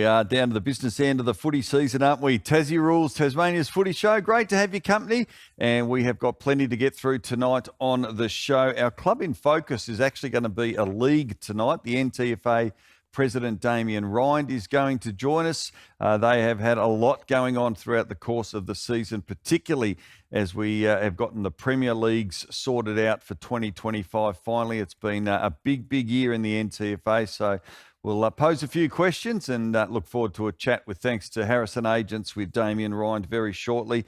We are down to the business end of the footy season, aren't we? Tassie Rules, Tasmania's footy show. Great to have your company, and we have got plenty to get through tonight on the show. Our club in focus is actually going to be a league tonight. The NTFA President Damien Rind is going to join us. They have had a lot going on throughout the course of the season, particularly as we have gotten the Premier Leagues sorted out for 2025. Finally, it's been a big year in the NTFA, so we'll pose a few questions and look forward to a chat with thanks to Harrison Agents with Damien Rind very shortly.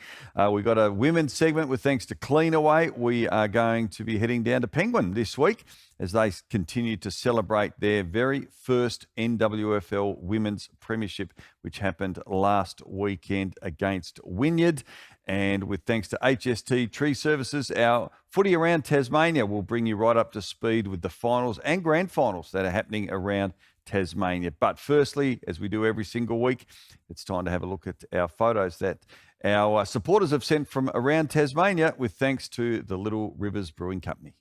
We've got a women's segment with thanks to Cleanaway. We are going to be heading down to Penguin this week as they continue to celebrate their very first NWFL Women's Premiership, which happened last weekend against Wynyard. And with thanks to HST Tree Services, our Footy Around Tasmania will bring you right up to speed with the finals and grand finals that are happening around Tasmania. But firstly, as we do every single week, it's time to have a look at our photos that our supporters have sent from around Tasmania with thanks to the Little Rivers Brewing Company.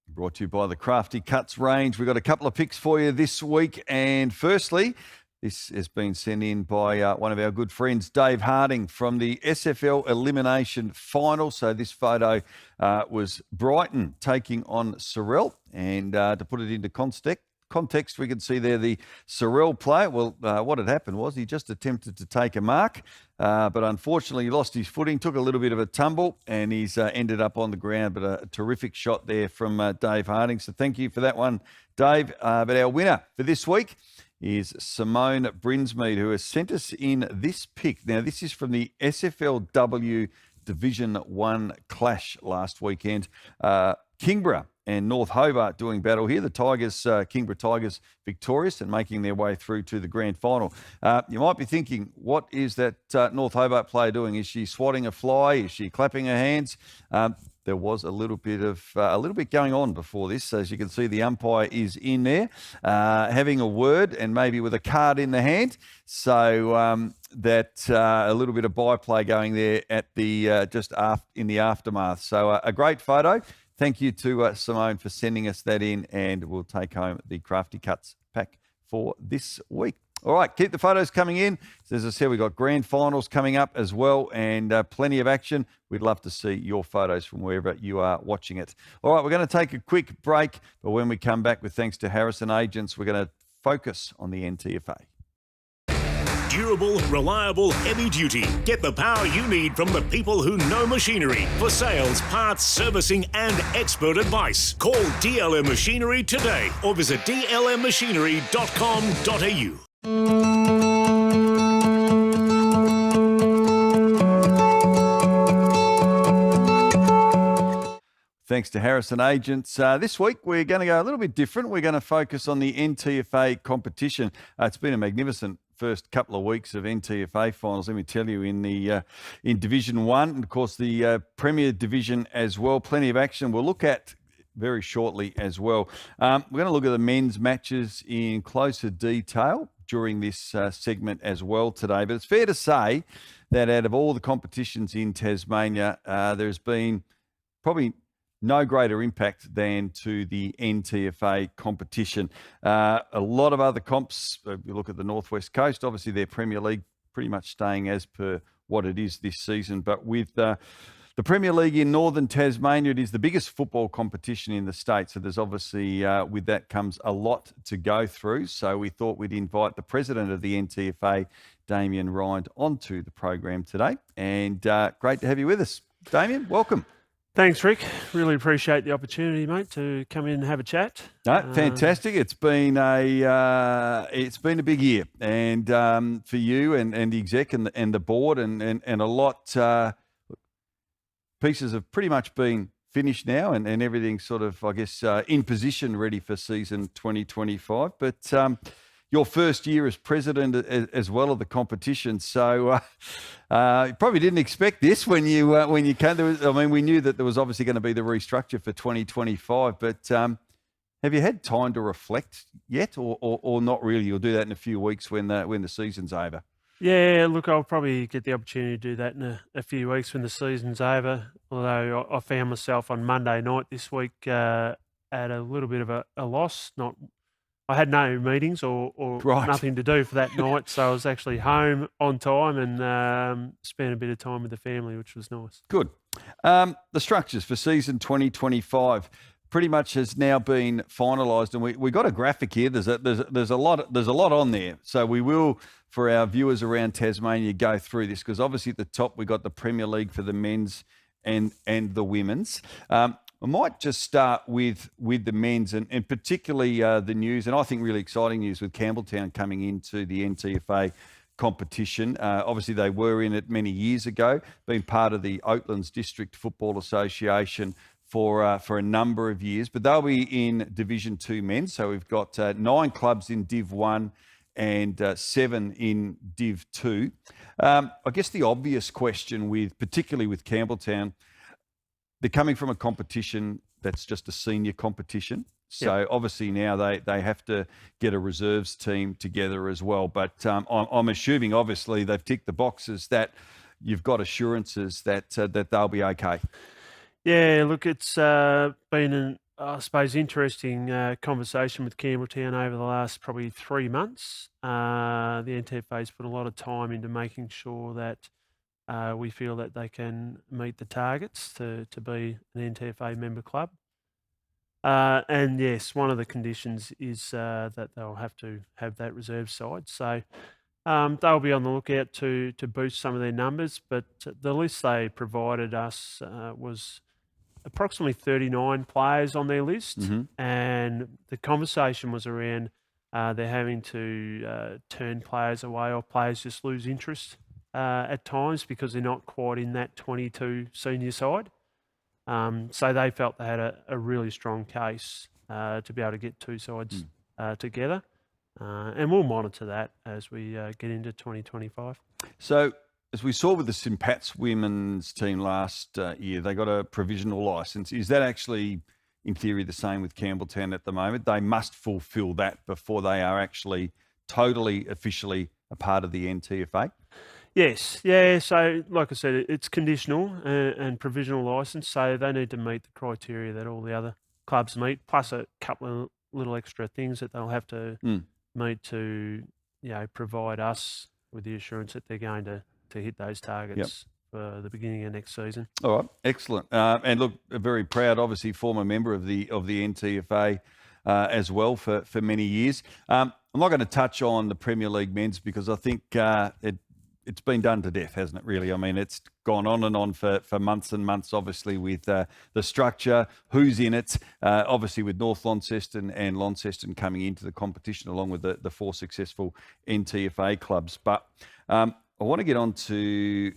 Brought to you by the Crafty Cuts range. We've got a couple of picks for you this week. And firstly, this has been sent in by one of our good friends, Dave Harding, from the SFL Elimination Final. So this photo was Brighton taking on Sorrel. And to put it into context, we can see there the Sorrel player. Well, what had happened was he just attempted to take a mark, but unfortunately he lost his footing, took a little bit of a tumble, and he's ended up on the ground. But a terrific shot there from Dave Harding. So thank you for that one, Dave. But our winner for this week is Simone Brinsmead, who has sent us in this pick. Now, this is from the SFLW Division 1 clash last weekend. Kingborough and North Hobart doing battle here. The Tigers, Kingborough Tigers, victorious and making their way through to the grand final. You might be thinking, what is that North Hobart player doing? Is she swatting a fly? Is she clapping her hands? There was a little bit going on before this. As you can see, the umpire is in there, having a word and maybe with a card in the hand. So that a little bit of byplay going there at the in the aftermath. So a great photo. Thank you to Simone for sending us that in, and we'll take home the Crafty Cuts pack for this week. All right, keep the photos coming in. As I said, we've got grand finals coming up as well and plenty of action. We'd love to see your photos from wherever you are watching it. All right, we're going to take a quick break, but when we come back with thanks to Harrison Agents, we're going to focus on the NTFA. Durable, reliable, heavy duty. Get the power you need from the people who know machinery. For sales, parts, servicing and expert advice. Call DLM Machinery today or visit dlmmachinery.com.au. Thanks to Harrison Agents. This week, we're going to go a little bit different. We're going to focus on the NTFA competition. It's been a magnificent first couple of weeks of NTFA finals, let me tell you, in Division 1, and of course the Premier Division as well. Plenty of action we'll look at very shortly as well. We're going to look at the men's matches in closer detail during this segment as well today. But it's fair to say that out of all the competitions in Tasmania, there's been probably no greater impact than to the NTFA competition. A lot of other comps, if you look at the Northwest Coast, obviously their Premier League pretty much staying as per what it is this season. But with the Premier League in Northern Tasmania, it is the biggest football competition in the state. So there's obviously, with that comes a lot to go through. So we thought we'd invite the president of the NTFA, Damien Rind, onto the program today. And great to have you with us. Damien, welcome. Thanks, Rick. Really appreciate the opportunity, mate, to come in and have a chat. No, fantastic. It's been a big year, and for you and the exec and the board and a lot. Pieces have pretty much been finished now, and everything's sort of, I guess, in position, ready for season 2025. But your first year as president as well of the competition. So you probably didn't expect this when you came. We knew that there was obviously going to be the restructure for 2025, but Have you had time to reflect yet, or not really? You'll do that in a few weeks when the season's over. Yeah, look, I'll probably get the opportunity to do that in a few weeks when the season's over. Although I found myself on Monday night this week at a little bit of a loss. I had no meetings or Right. nothing to do for that night, so I was actually home on time and spent a bit of time with the family, which was nice. Good. The structures for season 2025 pretty much has now been finalised, and we got a graphic here. There's a lot on there, so we will, for our viewers around Tasmania, go through this because obviously at the top we got the Premier League for the men's and the women's. I might just start with the men's and particularly the news, and I think really exciting news with Campbelltown coming into the NTFA competition. Obviously, they were in it many years ago, been part of the Oatlands District Football Association for a number of years, but they'll be in Division 2 men. So we've got 9 clubs in Div 1 and 7 in Div 2. I guess the obvious question, particularly with Campbelltown, they're coming from a competition that's just a senior competition. So obviously now they have to get a reserves team together as well. But I'm assuming obviously they've ticked the boxes that you've got assurances that they'll be okay. Yeah, look, it's been an, I suppose, interesting conversation with Campbelltown over the last probably 3 months. The NTFA's put a lot of time into making sure that we feel that they can meet the targets to be an NTFA member club. And yes, one of the conditions is that they'll have to have that reserve side. So they'll be on the lookout to boost some of their numbers. But the list they provided us was approximately 39 players on their list. And the conversation was around they're having to turn players away or players just lose interest at times because they're not quite in that 22 senior side. So they felt they had a really strong case to be able to get 2 sides together. And we'll monitor that as we get into 2025. So as we saw with the St Pat's women's team last year, they got a provisional licence. Is that actually, in theory, the same with Campbelltown at the moment? They must fulfil that before they are actually totally officially a part of the NTFA? Yes, yeah. So, like I said, it's conditional and provisional licence, so they need to meet the criteria that all the other clubs meet, plus a couple of little extra things that they'll have to meet to, provide us with the assurance that they're going to hit those targets for the beginning of next season. All right, excellent. And look, very proud, obviously, former member of the NTFA as well for many years. I'm not going to touch on the Premier League men's because I think it's been done to death, hasn't it, really? I mean, it's gone on and on for months and months, obviously, with the structure, who's in it, obviously with North Launceston and Launceston coming into the competition along with the 4 successful NTFA clubs. But I want to get on to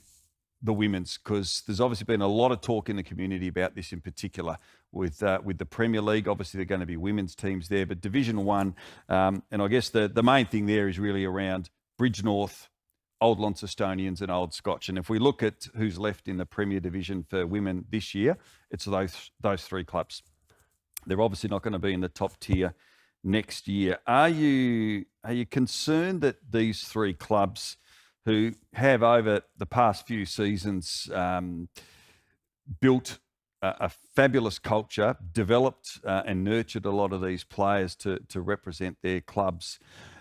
the women's because there's obviously been a lot of talk in the community about this in particular with the Premier League. Obviously, there are going to be women's teams there, but Division 1, and I guess the main thing there is really around Bridge North, Old Launcestonians and Old Scotch. And if we look at who's left in the Premier Division for women this year, it's those 3 clubs. They're obviously not going to be in the top tier next year. Are you concerned that these 3 clubs who have over the past few seasons built a fabulous culture, developed and nurtured a lot of these players to represent their clubs,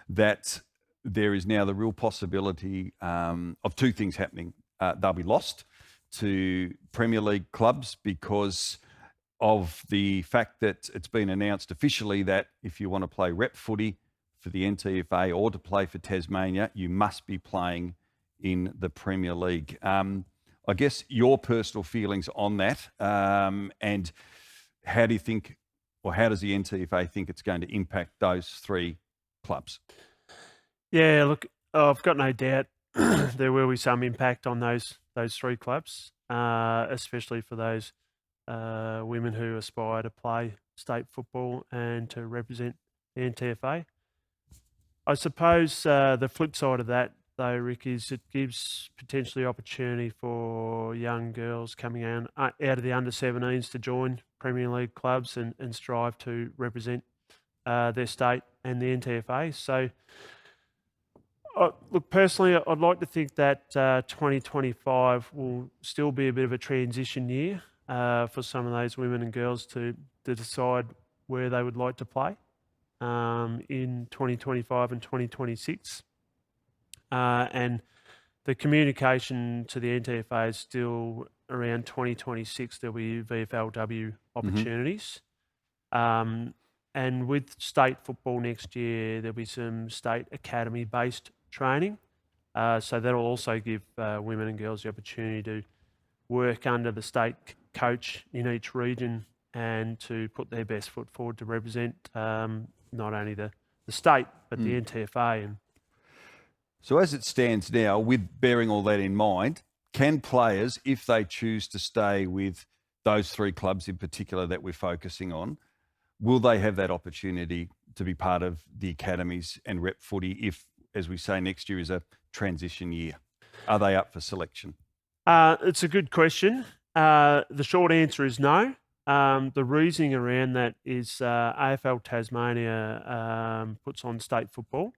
that there is now the real possibility of 2 things happening. They'll be lost to Premier League clubs because of the fact that it's been announced officially that if you want to play rep footy for the NTFA or to play for Tasmania, you must be playing in the Premier League. I guess your personal feelings on that, and how do you think, or how does the NTFA think it's going to impact those 3 clubs? Yeah, look, I've got no doubt there will be some impact on those 3 clubs, especially for those women who aspire to play state football and to represent the NTFA. I suppose the flip side of that, though, Rick, is it gives potentially opportunity for young girls coming out of the under-17s to join Premier League clubs and strive to represent their state and the NTFA. So, look, personally, I'd like to think that 2025 will still be a bit of a transition year for some of those women and girls to decide where they would like to play in 2025 and 2026. And the communication to the NTFA is still around 2026. There'll be VFLW opportunities. And with state football next year, there'll be some state academy-based training. So that'll also give women and girls the opportunity to work under the state coach in each region and to put their best foot forward to represent not only the state, but the NTFA. And so as it stands now, with bearing all that in mind, can players, if they choose to stay with those three clubs in particular that we're focusing on, will they have that opportunity to be part of the academies and rep footy if, as we say, next year is a transition year? Are they up for selection? It's a good question. The short answer is no. The reasoning around that is AFL Tasmania puts on state football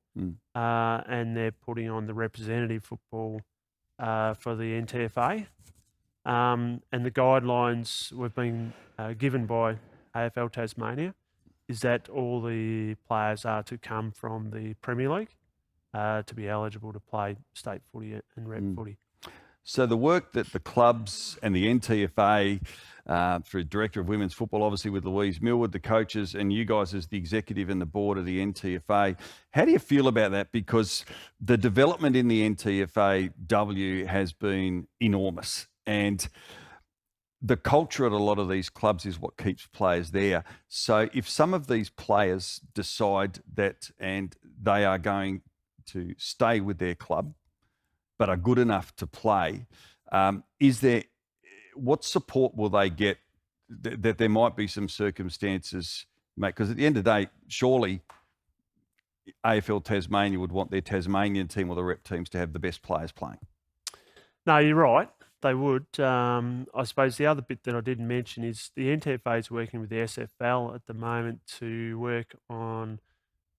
and they're putting on the representative football for the NTFA. And the guidelines we've been given by AFL Tasmania is that all the players are to come from the Premier League to be eligible to play state footy and rep footy. So the work that the clubs and the NTFA, through Director of Women's Football, obviously with Louise Millwood, the coaches, and you guys as the executive and the board of the NTFA, how do you feel about that? Because the development in the NTFAW has been enormous, and the culture at a lot of these clubs is what keeps players there. So if some of these players decide that and they are going to stay with their club but are good enough to play, what support will they get that there might be some circumstances, mate? Because at the end of the day, surely AFL Tasmania would want their Tasmanian team or the rep teams to have the best players playing. No, you're right. They would. I suppose the other bit that I didn't mention is the NTFA is working with the SFL at the moment to work on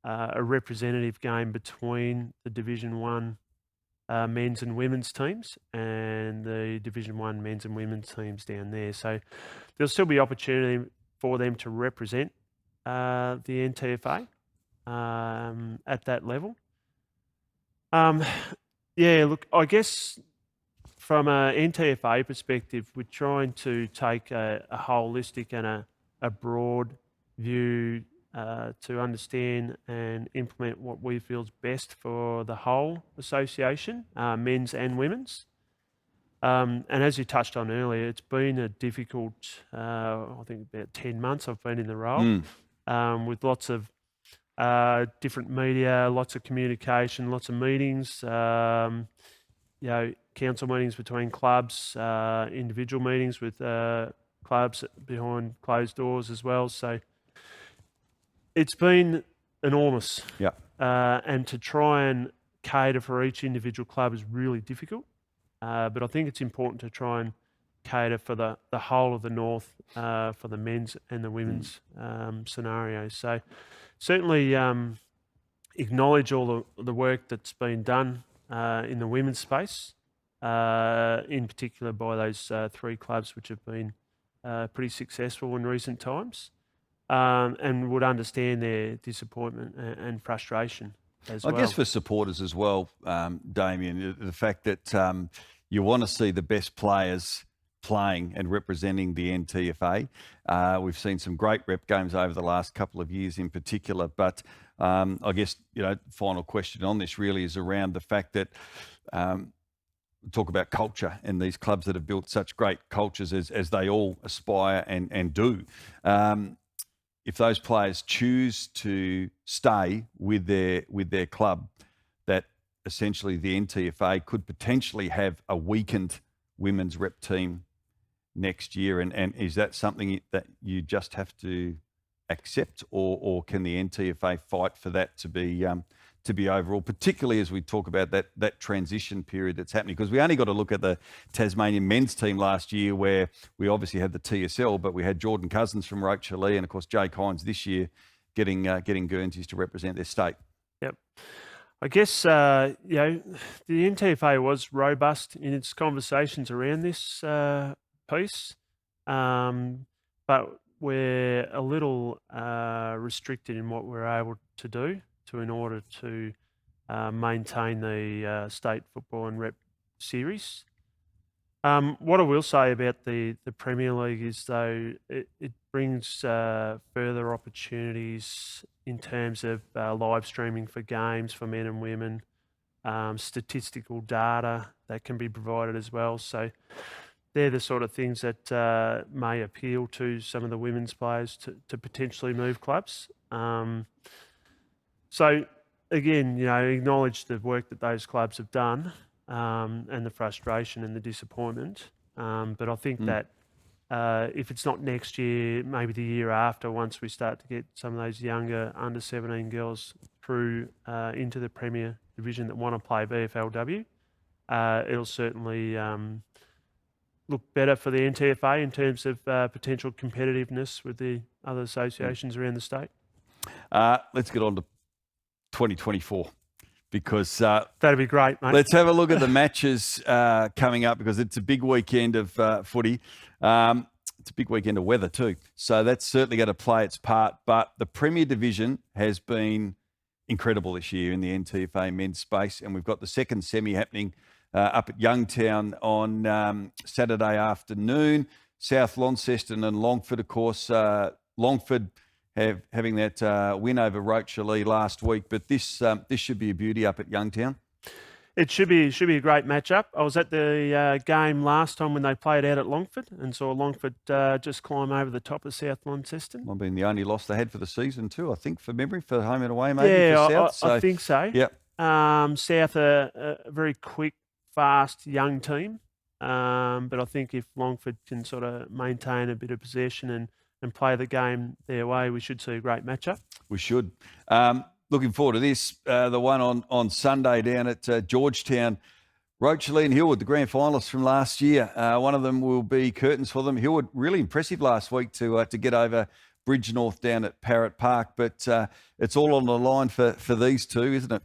a representative game between the Division 1 men's and women's teams and the Division 1 men's and women's teams down there. So there'll still be opportunity for them to represent the NTFA at that level. Yeah, look, I guess from a NTFA perspective, we're trying to take a holistic and a broad view to understand and implement what we feel is best for the whole association, men's and women's. And as you touched on earlier, it's been a difficult, I think about 10 months I've been in the role, with lots of different media, lots of communication, lots of meetings, council meetings between clubs, individual meetings with clubs behind closed doors as well. So it's been enormous. Yeah. And to try and cater for each individual club is really difficult. But I think it's important to try and cater for the whole of the North for the men's and the women's scenarios. So certainly acknowledge all the work that's been done in the women's space, in particular by those three clubs which have been pretty successful in recent times, and would understand their disappointment and frustration as well. I guess for supporters as well, Damien, the fact that you want to see the best players playing and representing the NTFA. We've seen some great rep games over the last couple of years in particular, but I guess, final question on this really is around the fact that talk about culture and these clubs that have built such great cultures as they all aspire and do. If those players choose to stay with their club, that essentially the NTFA could potentially have a weakened women's rep team next year, and is that something that you just have to accept, or can the NTFA fight for that to be overall, particularly as we talk about that transition period that's happening? Because we only got to look at the Tasmanian men's team last year, where we obviously had the TSL, but we had Jordan Cousins from Rochalee and of course Jake Hines this year getting Guernseys to represent their state. Yep. I guess, the NTFA was robust in its conversations around this piece, but we're a little restricted in what we're able to do in order to maintain the state football and rep series. What I will say about the Premier League is, though, it brings further opportunities in terms of live streaming for games for men and women, statistical data that can be provided as well. So they're the sort of things that may appeal to some of the women's players to potentially move clubs. So again, acknowledge the work that those clubs have done, and the frustration and the disappointment. But I think that if it's not next year, maybe the year after, once we start to get some of those younger under 17 girls through into the Premier Division that want to play VFLW, it'll certainly look better for the NTFA in terms of potential competitiveness with the other associations around the state. Let's get on to 2024. Because that'd be great, mate. Let's have a look at the matches coming up, because it's a big weekend of footy. It's a big weekend of weather too. So that's certainly going to play its part. But the Premier Division has been incredible this year in the NTFA men's space. And we've got the second semi happening up at Youngtown on Saturday afternoon. South Launceston and Longford, of course. Longford having that win over Rocherlea last week, but this should be a beauty up at Youngtown. It should be a great matchup. I was at the game last time when they played out at Longford and saw Longford just climb over the top of South Launceston. Might have been the only loss they had for the season too, I think, for memory, for home and away, maybe. Yeah, for South. I think so. Yep. South are a very quick, fast, young team, but I think if Longford can sort of maintain a bit of possession and play the game their way, we should see a great matchup. We should. Looking forward to this. The one on Sunday down at Georgetown. Rocherlea and Hillwood, the grand finalists from last year. One of them will be curtains for them. Hillwood, really impressive last week to get over Bridgenorth down at Parrot Park. But it's all on the line for these two, isn't it?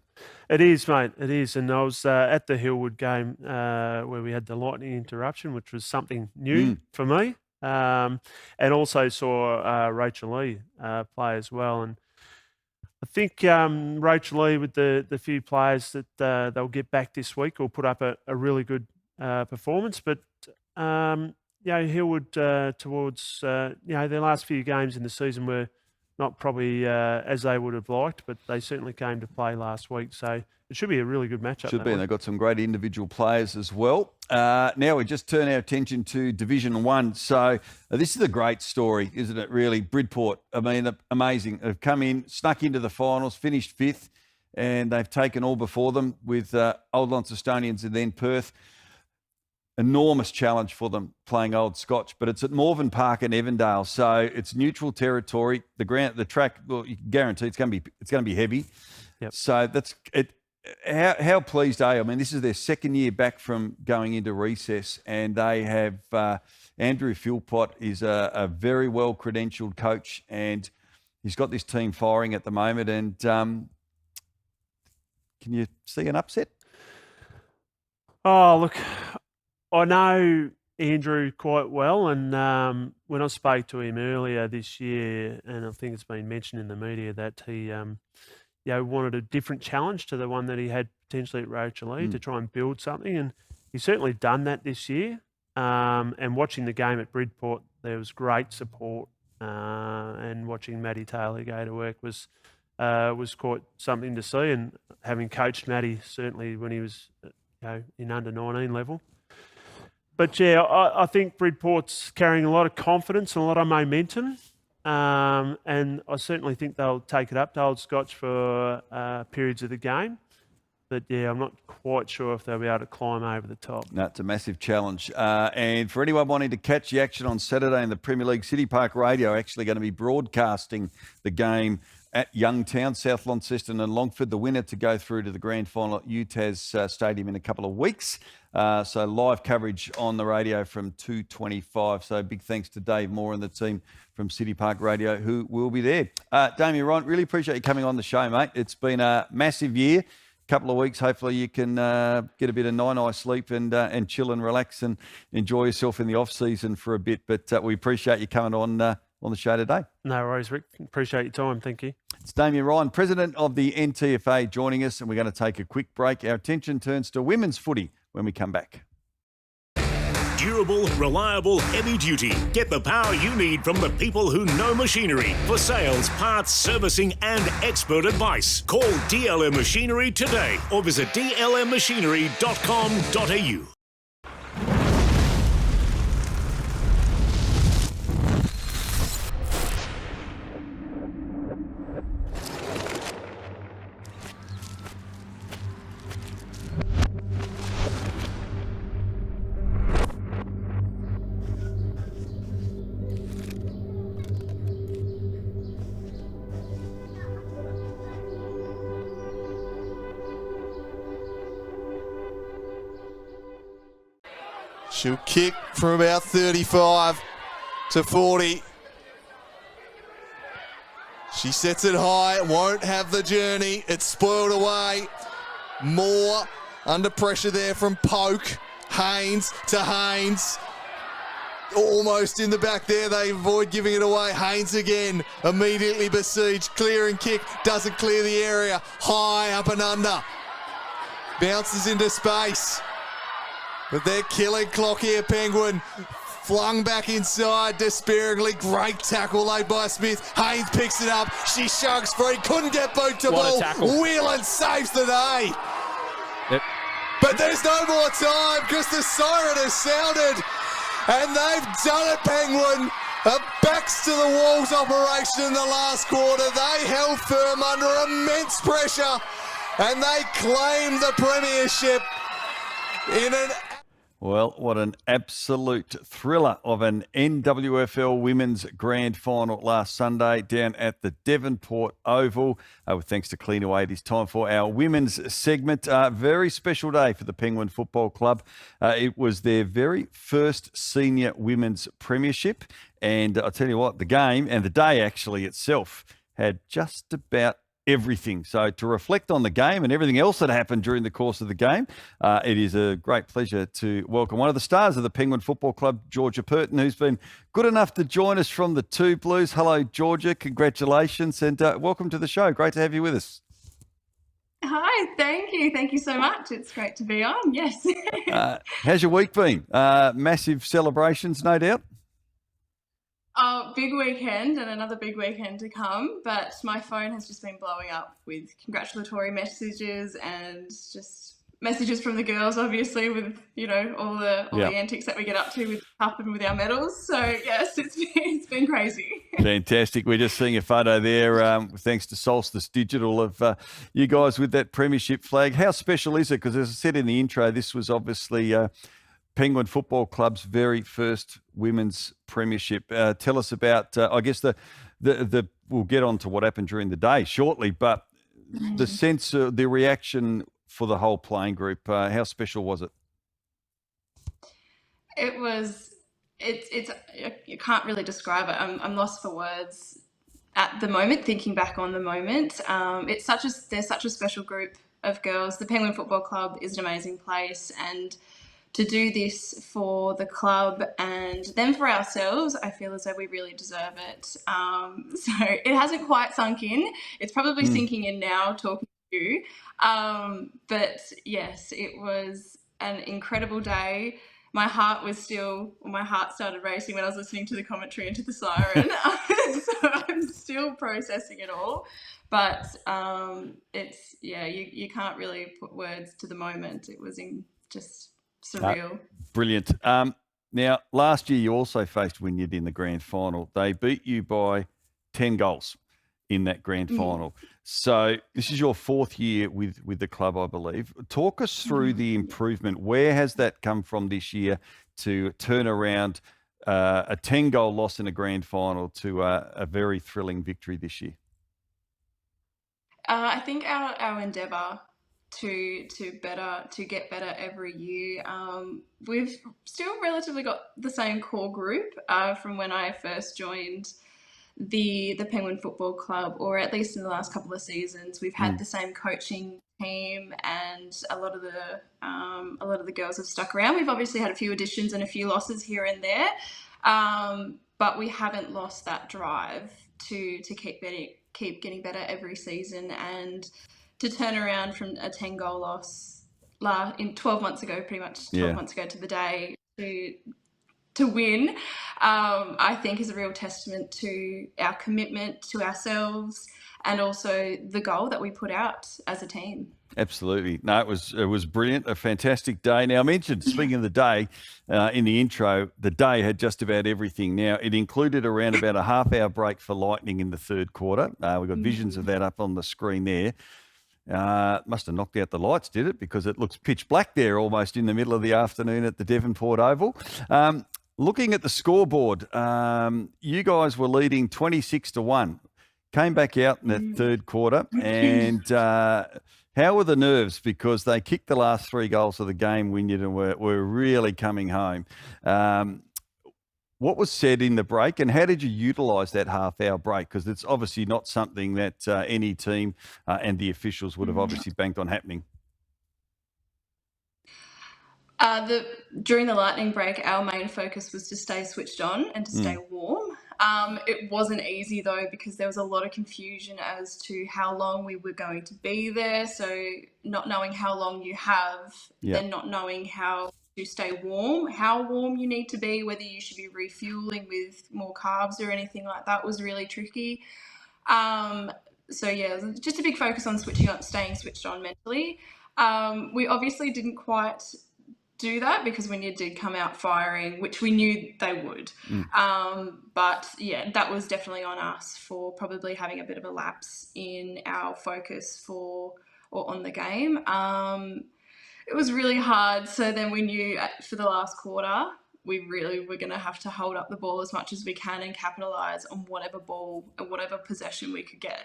It is, mate. It is. And I was at the Hillwood game where we had the lightning interruption, which was something new for me. And also saw Rocherlea play as well. And I think Rocherlea, with the few players that they'll get back this week, will put up a really good performance. But Hillwood towards their last few games in the season were not probably as they would have liked, but they certainly came to play last week. So it should be a really good matchup. Should be, and they've got some great individual players as well. Now we just turn our attention to Division 1. So this is a great story, isn't it, really? Bridport, I mean, amazing. They've come in, snuck into the finals, finished 5th, and they've taken all before them with Old Launcestonians and then Perth. Enormous challenge for them playing Old Scotch, but it's at Morven Park in Evandale, so it's neutral territory. The track, well, you can guarantee it's going to be heavy. Yep. So that's it. How pleased are you? I mean, this is their second year back from going into recess, and they have Andrew Philpott is a very well credentialed coach, and he's got this team firing at the moment. And can you see an upset? Oh, look, I know Andrew quite well, and when I spoke to him earlier this year, and I think it's been mentioned in the media that he wanted a different challenge to the one that he had potentially at Rocherlea to try and build something, and he's certainly done that this year. And watching the game at Bridport, there was great support, and watching Matty Taylor go to work was quite something to see. And having coached Matty certainly when he was in under 19 level. But yeah, I think Bridport's carrying a lot of confidence and a lot of momentum. And I certainly think they'll take it up to Old Scotch for periods of the game. But yeah, I'm not quite sure if they'll be able to climb over the top. No, it's a massive challenge. And for anyone wanting to catch the action on Saturday in the Premier League, City Park Radio are actually going to be broadcasting the game at Youngtown, South Launceston and Longford, the winner to go through to the grand final at UTAS Stadium in a couple of weeks. So live coverage on the radio from 2:25. So big thanks to Dave Moore and the team from City Park Radio who will be there. Damien Ryan, really appreciate you coming on the show, mate. It's been a massive year. Couple of weeks, hopefully you can get a bit of nine-eye sleep and chill and relax and enjoy yourself in the off-season for a bit. But we appreciate you coming on the show today. No worries, Rick. Appreciate your time. Thank you. It's Damien Ryan, President of the NTFA, joining us, and we're going to take a quick break. Our attention turns to women's footy when we come back. Durable, reliable, heavy duty. Get the power you need from the people who know machinery. For sales, parts, servicing and expert advice. Call DLM Machinery today or visit dlmmachinery.com.au. She'll kick from about 35 to 40. She sets it high, won't have the journey. It's spoiled away. Moore under pressure there from Poke. Haynes to Haynes. Almost in the back there. They avoid giving it away. Haynes again, immediately besieged. Clear and kick. Doesn't clear the area. High up and under. Bounces into space. But they're killing clock here, Penguin. Flung back inside despairingly. Great tackle laid by Smith. Haynes picks it up. She shugs free. Couldn't get boot to ball. Whelan saves the day. Yep. But there's no more time because the siren has sounded. And they've done it, Penguin. A backs to the walls operation in the last quarter. They held firm under immense pressure. And they claim the premiership in an... Well, what an absolute thriller of an NWFL Women's Grand Final last Sunday down at the Devonport Oval. With thanks to Cleanaway, it is time for our women's segment. Very special day for the Penguin Football Club. It was their very first senior women's premiership. And I'll tell you what, the game and the day actually itself had just about everything. So to reflect on the game and everything else that happened during the course of the game, it is a great pleasure to welcome one of the stars of the Penguin Football Club, Georgia Purton, who's been good enough to join us from the Two Blues. Hello, Georgia. Congratulations and welcome to the show. Great to have you with us. Hi, thank you. Thank you so much. It's great to be on. Yes. How's your week been? Massive celebrations, no doubt. Oh, big weekend and another big weekend to come, but my phone has just been blowing up with congratulatory messages and just messages from the girls, obviously, with, you know, all the antics that we get up to with the cup and with our medals. So, yes, it's been crazy. Fantastic. We're just seeing a photo there, thanks to Solstice Digital, of you guys with that premiership flag. How special is it? Because as I said in the intro, this was obviously Penguin Football Club's very first women's premiership. Tell us about, I guess, the we'll get on to what happened during the day shortly, but the sense, the reaction for the whole playing group, how special was it? It was, you can't really describe it. I'm lost for words at the moment, thinking back on the moment. There's such a special group of girls. The Penguin Football Club is an amazing place, and to do this for the club and then for ourselves, I feel as though we really deserve it. So it hasn't quite sunk in. It's probably sinking in now talking to you. But yes, it was an incredible day. My heart started racing when I was listening to the commentary into the siren. So I'm still processing it all. But you can't really put words to the moment. It was just surreal. Brilliant. Now, last year you also faced Wynyard in the grand final. They beat you by 10 goals in that grand final. So this is your 4th year with the club, I believe. Talk us through the improvement. Where has that come from this year to turn around a 10-goal loss in a grand final to a very thrilling victory this year? I think our endeavour to get better every year. We've still relatively got the same core group from when I first joined the Penguin Football Club, or at least in the last couple of seasons. We've had the same coaching team, and a lot of the girls have stuck around. We've obviously had a few additions and a few losses here and there, but we haven't lost that drive to keep getting better every season, and to turn around from a 10-goal loss in 12 months ago, pretty much 12 months ago to the day, to win, I think is a real testament to our commitment to ourselves and also the goal that we put out as a team. Absolutely. No, it was brilliant, a fantastic day. Now, I mentioned, speaking of the day, in the intro, the day had just about everything. Now, it included around about a half-hour break for lightning in the third quarter. We've got visions of that up on the screen there. Must have knocked out the lights, did it? Because it looks pitch black there almost in the middle of the afternoon at the Devonport Oval. Looking at the scoreboard, you guys were leading 26-1. Came back out in that third quarter, and how were the nerves? Because they kicked the last 3 goals of the game, Wynyard, and were really coming home. What was said in the break, and how did you utilise that half-hour break? Because it's obviously not something that any team and the officials would have obviously banked on happening. During the lightning break, our main focus was to stay switched on and to stay warm. It wasn't easy though, because there was a lot of confusion as to how long we were going to be there. So not knowing how long you have, then not knowing how to stay warm, how warm you need to be, whether you should be refueling with more carbs or anything like that was really tricky. So yeah, it was just a big focus on staying switched on mentally. We obviously didn't quite do that because Wynyard did come out firing, which we knew they would. But yeah, that was definitely on us for probably having a bit of a lapse in our focus on the game. It was really hard. So then we knew for the last quarter, we really were going to have to hold up the ball as much as we can and capitalise on whatever ball and whatever possession we could get.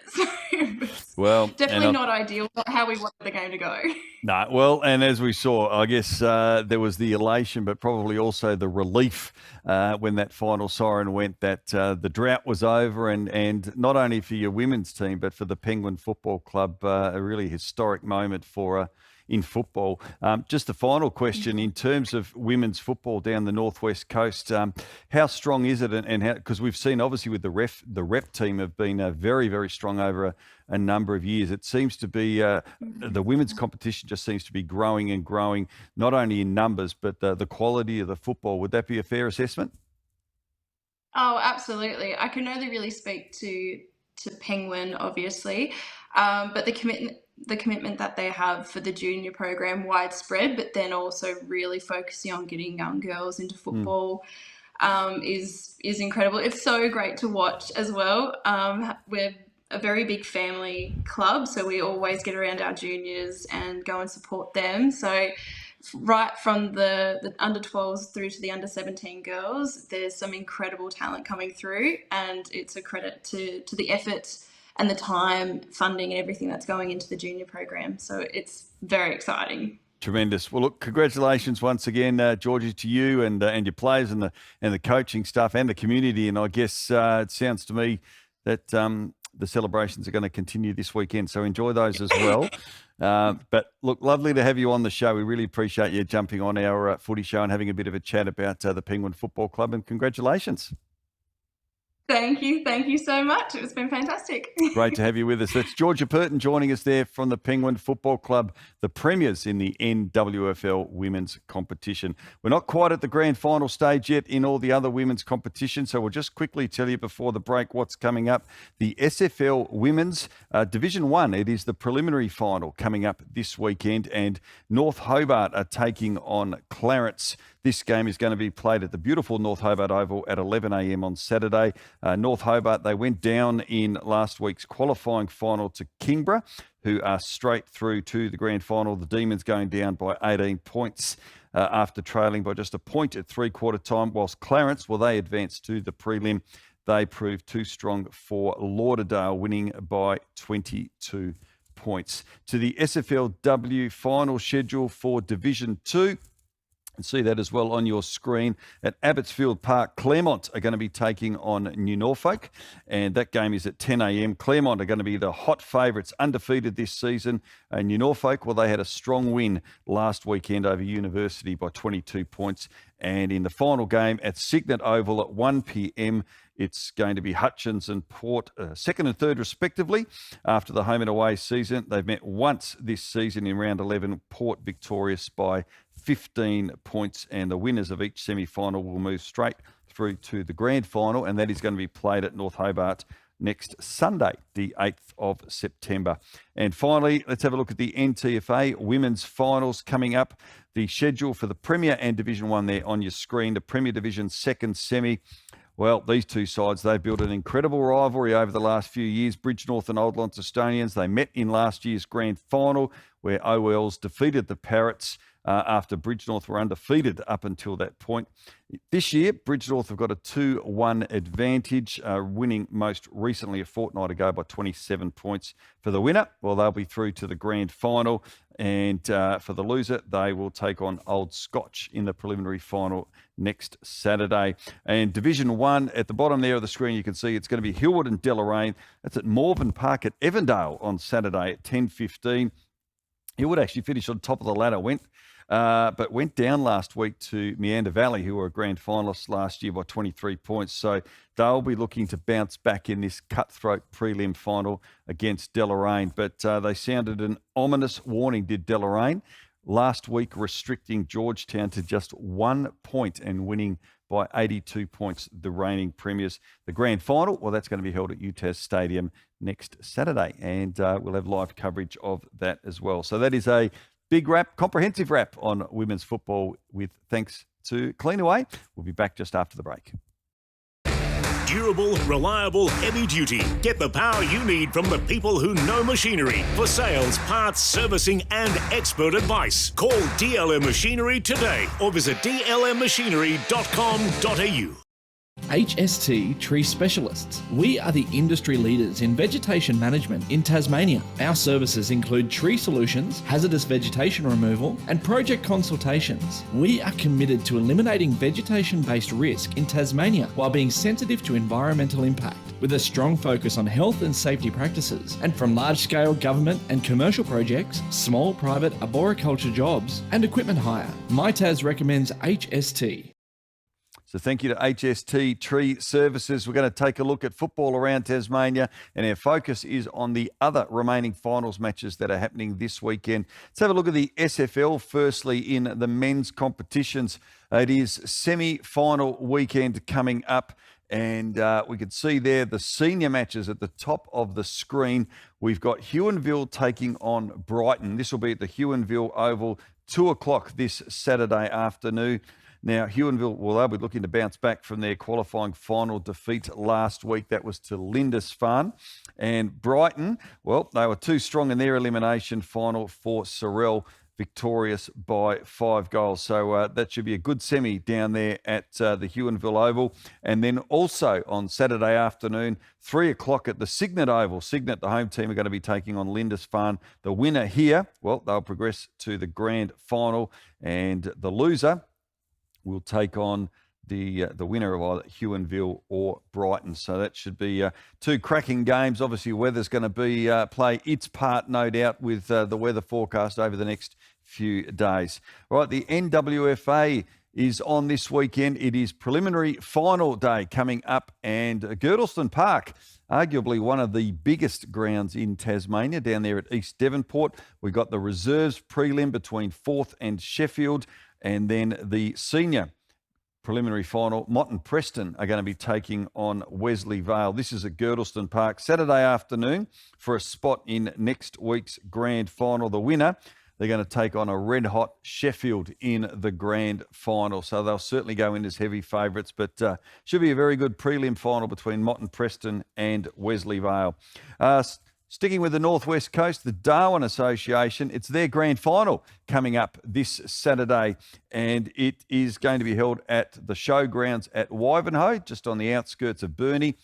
Well, definitely not ideal, not how we wanted the game to go. No, well, and as we saw, I guess there was the elation, but probably also the relief when that final siren went that the drought was over, and not only for your women's team, but for the Penguin Football Club, a really historic moment for in football. Just the final question, in terms of women's football down the northwest coast, how strong is it? And how, because we've seen obviously with the rep team have been very, very strong over a number of years. It seems to be the women's competition just seems to be growing and growing, not only in numbers, but the quality of the football. Would that be a fair assessment? Oh, absolutely. I can only really speak to Penguin, obviously, but the commitment that they have for the junior program, widespread, but then also really focusing on getting young girls into football is incredible. It's so great to watch as well. We're a very big family club, so we always get around our juniors and go and support them. So right from the under 12s through to the under 17 girls, there's some incredible talent coming through, and it's a credit to the effort and the time, funding and everything that's going into the junior program. So it's very exciting. Tremendous. Well, look, congratulations once again, Georgie, to you and your players and the coaching staff and the community. And I guess it sounds to me that the celebrations are going to continue this weekend. So enjoy those as well. But look, lovely to have you on the show. We really appreciate you jumping on our footy show and having a bit of a chat about the Penguin Football Club, and congratulations. Thank you so much. It's been fantastic. Great to have you with us. That's Georgia Purton joining us there from the Penguin Football Club, the premiers in the NWFL women's competition. We're not quite at the grand final stage yet in all the other women's competitions, so we'll just quickly tell you before the break what's coming up. The SFL Women's Division 1, it is the preliminary final coming up this weekend, and North Hobart are taking on Clarence. This game is going to be played at the beautiful North Hobart Oval at 11 a.m. on Saturday. North Hobart, they went down in last week's qualifying final to Kingborough, who are straight through to the grand final. The Demons going down by 18 points after trailing by just a point at three-quarter time, whilst Clarence, well, they advanced to the prelim. They proved too strong for Lauderdale, winning by 22 points. To the SFLW final schedule for Division 2. And see that as well on your screen. At Abbotsfield Park, Claremont are going to be taking on New Norfolk, and that game is at 10 a.m. Claremont are going to be the hot favourites, undefeated this season. New Norfolk, well, they had a strong win last weekend over University by 22 points. And in the final game at Signet Oval at 1 p.m, it's going to be Hutchins and Port, second and third respectively. After the home and away season, they've met once this season in round 11. Port victorious by 15 points, and the winners of each semi-final will move straight through to the grand final, and that is going to be played at North Hobart next Sunday, the 8th of September. And finally, let's have a look at the NTFA Women's Finals coming up. The schedule for the Premier and Division 1 there on your screen. The Premier Division second semi. Well, these two sides, they've built an incredible rivalry over the last few years. Bridgenorth and Old Launcestonians, they met in last year's grand final where OLs defeated the Parrots after Bridgenorth were undefeated up until that point. This year, Bridgenorth have got a 2-1 advantage, winning most recently a fortnight ago by 27 points. For the winner, well, they'll be through to the grand final. And for the loser, they will take on Old Scotch in the preliminary final next Saturday. And Division 1, at the bottom there of the screen, you can see it's going to be Hillwood and Deloraine. That's at Morven Park at Evandale on Saturday at 10:15. Hillwood actually finished on top of the ladder, but went down last week to Meander Valley, who were a grand finalist last year by 23 points. So they'll be looking to bounce back in this cutthroat prelim final against Deloraine. But they sounded an ominous warning, did Deloraine, last week restricting Georgetown to just 1 point and winning by 82 points, the reigning premiers. The grand final, well, that's going to be held at UTAS Stadium next Saturday, and we'll have live coverage of that as well. So that is a big wrap, comprehensive wrap on women's football with thanks to Cleanaway. We'll be back just after the break. Durable, reliable, heavy duty. Get the power you need from the people who know machinery. For sales, parts, servicing and expert advice, call DLM Machinery today or visit dlmmachinery.com.au. HST Tree Specialists. We are the industry leaders in vegetation management in Tasmania. Our services include tree solutions, hazardous vegetation removal, and project consultations. We are committed to eliminating vegetation-based risk in Tasmania while being sensitive to environmental impact, with a strong focus on health and safety practices. And from large-scale government and commercial projects, small private arboriculture jobs, and equipment hire, MyTas recommends HST. So thank you to HST Tree Services. We're going to take a look at football around Tasmania, and our focus is on the other remaining finals matches that are happening this weekend. Let's have a look at the SFL firstly in the men's competitions. It is semi-final weekend coming up, and we can see there the senior matches at the top of the screen. We've got Huonville taking on Brighton. This will be at the Huonville Oval, 2 o'clock this Saturday afternoon. Now, Huonville, well, they'll be looking to bounce back from their qualifying final defeat last week. That was to Lindisfarne. And Brighton, well, they were too strong in their elimination final for Sorrel, victorious by 5 goals. So that should be a good semi down there at the Huonville Oval. And then also on Saturday afternoon, 3 o'clock at the Signet Oval. Signet, the home team, are going to be taking on Lindisfarne. The winner here, well, they'll progress to the grand final. And the loser will take on the winner of either Huonville or Brighton. So that should be 2 cracking games. Obviously, weather's going to be play its part, no doubt, with the weather forecast over the next few days. All right, the NWFA is on this weekend. It is preliminary final day coming up, and Girdleston Park, arguably one of the biggest grounds in Tasmania, down there at East Devonport. We've got the reserves prelim between Forth and Sheffield, and then the senior preliminary final, Mott and Preston are going to be taking on Wesley Vale. This is at Girdleston Park, Saturday afternoon for a spot in next week's grand final. The winner, They're going to take on a red-hot Sheffield in the grand final. So they'll certainly go in as heavy favourites, but should be a very good prelim final between Mott & Preston and Wesley Vale. Sticking with the Northwest Coast, the Darwin Association, it's their grand final coming up this Saturday, and it is going to be held at the showgrounds at Wivenhoe, just on the outskirts of Burnie.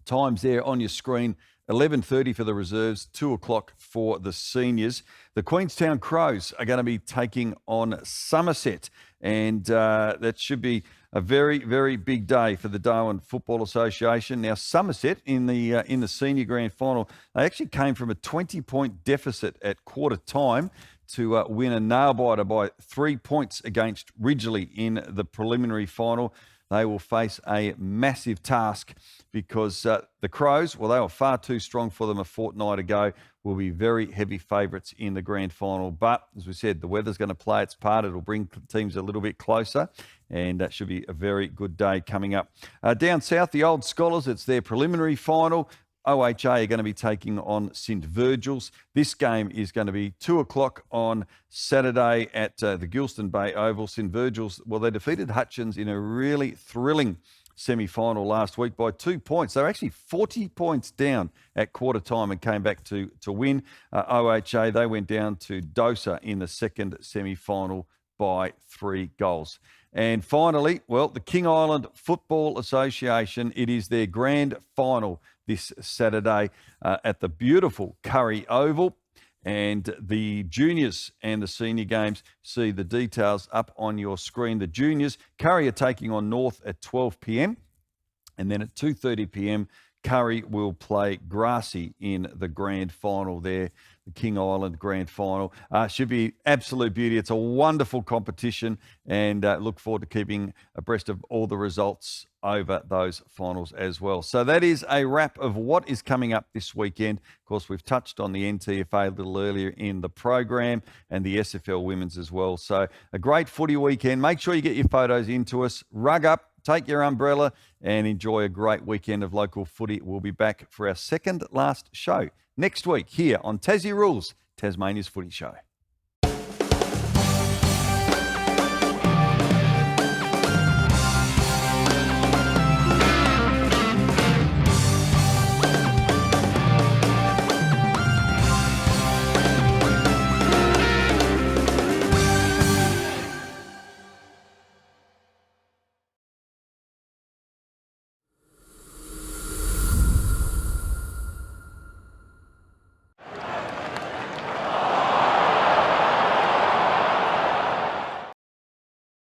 Times there on your screen, 11:30 for the reserves, 2 o'clock for the seniors. The Queenstown Crows are going to be taking on Somerset, and that should be a very, very big day for the Darwin Football Association. Now, Somerset in the senior grand final, they actually came from a 20-point deficit at quarter time to win a nail-biter by 3 points against Ridgely in the preliminary final. They will face a massive task because the Crows, well, they were far too strong for them a fortnight ago, will be very heavy favourites in the grand final. But, as we said, the weather's going to play its part. It'll bring teams a little bit closer, and that should be a very good day coming up. Down south, the Old Scholars, it's their preliminary final. OHA are going to be taking on St Virgil's. This game is going to be 2 o'clock on Saturday at the Gilston Bay Oval. St Virgil's, well, they defeated Hutchins in a really thrilling semi-final last week by 2 points. They were actually 40 points down at quarter time and came back to win. OHA, they went down to Dosa in the second semi-final by 3 goals. And finally, well, the King Island Football Association, it is their grand final this Saturday at the beautiful Curry Oval. And the juniors and the senior games, see the details up on your screen. The juniors, Curry are taking on North at 12 p.m. And then at 2:30 p.m, Curry will play Grassy in the grand final there, the King Island grand final. Should be absolute beauty. It's a wonderful competition, and look forward to keeping abreast of all the results over those finals as well. So that is a wrap of what is coming up this weekend. Of course, we've touched on the NTFA a little earlier in the program and the SFL Women's as well. So a great footy weekend. Make sure you get your photos into us. Rug up, take your umbrella, and enjoy a great weekend of local footy. We'll be back for our second last show next week here on Tassie Rules, Tasmania's Footy Show.